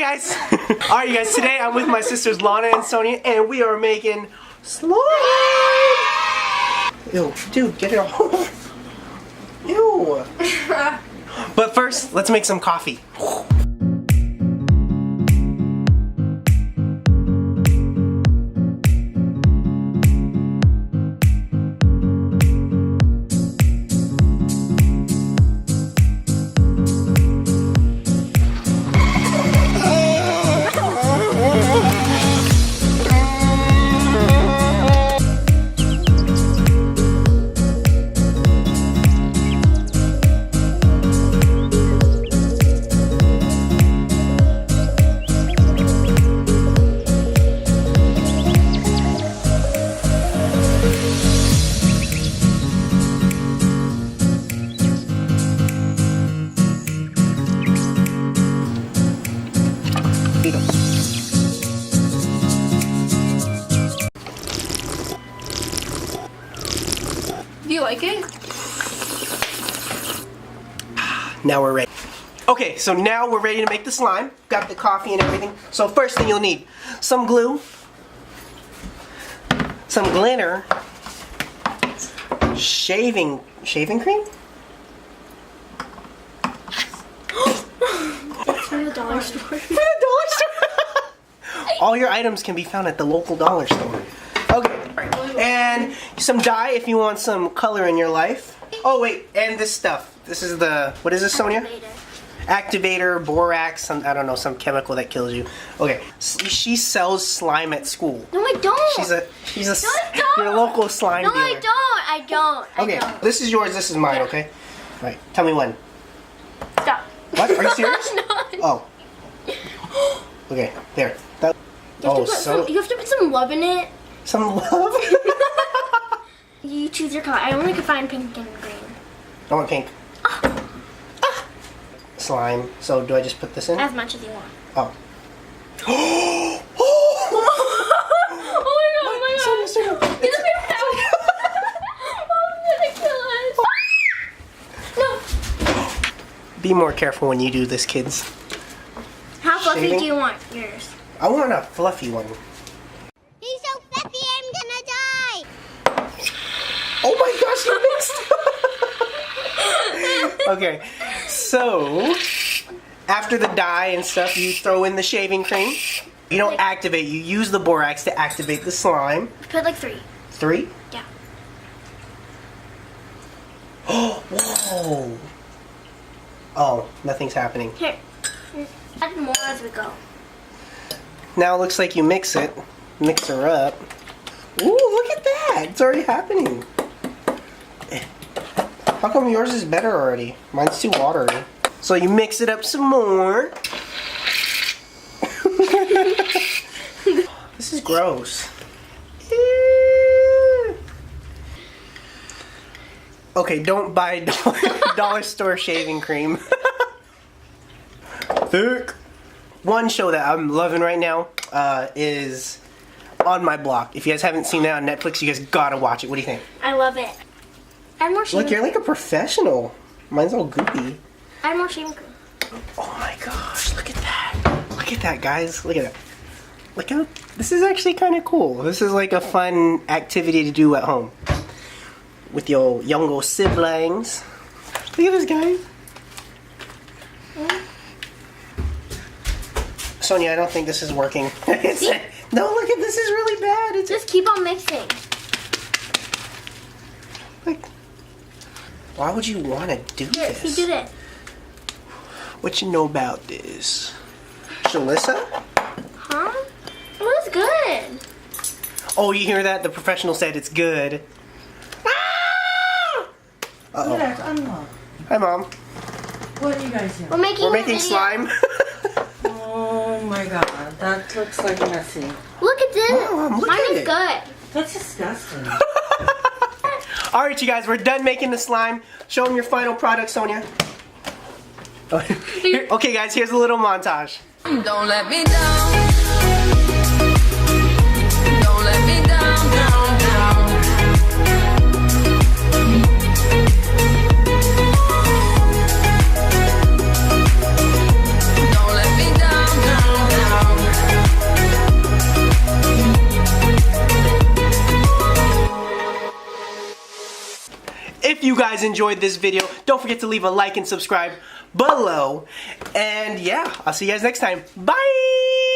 Hi guys! Alright you guys, today I'm with my sisters Lana and Sonia and we are making slime! Ew, dude, get it off. Ew! But first, let's make some coffee. Do you like it? Now we're ready. Okay, so now we're ready to make the slime. Got the coffee and everything. So first thing you'll need, some glue, some glitter, shaving cream? From the dollar store. From the dollar store? All your items can be found at the local dollar store. Okay, and some dye if you want some color in your life. Oh wait, and this stuff. This is the, what is this, Sonia? Activator, borax, I don't know, some chemical that kills you. Okay, she sells slime at school. No, I don't. She's a No, I don't. Your local slime dealer. No, I don't. Okay, this is yours, this is mine, okay? Right, tell me when. Stop. What, are you serious? No. Oh. Okay, there. You have to put some love in it. Some love? You choose your color. I only could find pink and green. I want pink. Slime. So do I just put this in? As much as you want. Oh. Oh my god, Sonia. Get the paper towel. Oh, I'm gonna kill us. No. Be more careful when you do this, kids. How fluffy Shaving? do you want yours? I want a fluffy one. He's so fluffy, I'm gonna die! Oh my gosh, you mixed! Okay, so after the dye and stuff, you throw in the shaving cream. You don't activate, you use the borax to activate the slime. Put like 3. 3? Yeah. Oh, whoa! Oh, nothing's happening. Here. Add more as we go. Now it looks like you mix it. Mix her up. Ooh, look at that! It's already happening. How come yours is better already? Mine's too watery. So you mix it up some more. This is gross. Okay, don't buy dollar store shaving cream. Thick. One show that I'm loving right now is On My Block. If you guys haven't seen that on Netflix, you guys gotta watch it. What do you think? I love it. Add more shaving Look, you're like a professional. Mine's all goopy. Add more shaving cream. Oh my gosh, look at that. Look at that, guys. Look at that. Look how, this is actually kind of cool. This is like a fun activity to do at home. With your younger siblings. Look at this, guys. Sonia, I don't think this is working. No, look at this is really bad. It's Just keep on mixing. like, why would you want to do Here, this? you do this. What you know about this? Shalissa? Huh? It was good. Oh, you hear that? The professional said it's good. Uh-oh. Yes, I'm Mom. Hi, Mom. What are you guys doing? We're making We're a making video. slime. Oh my god, that looks like messy. Look at this. Mom, look Mine at is it. good. That's disgusting. Alright, you guys, we're done making the slime. Show them your final product, Sonia. Okay, guys, here's a little montage. Don't let me down. Don't let me down, down, down. Don't let me down, down. If you guys enjoyed this video, don't forget to leave a like and subscribe below. And yeah, I'll see you guys next time. Bye!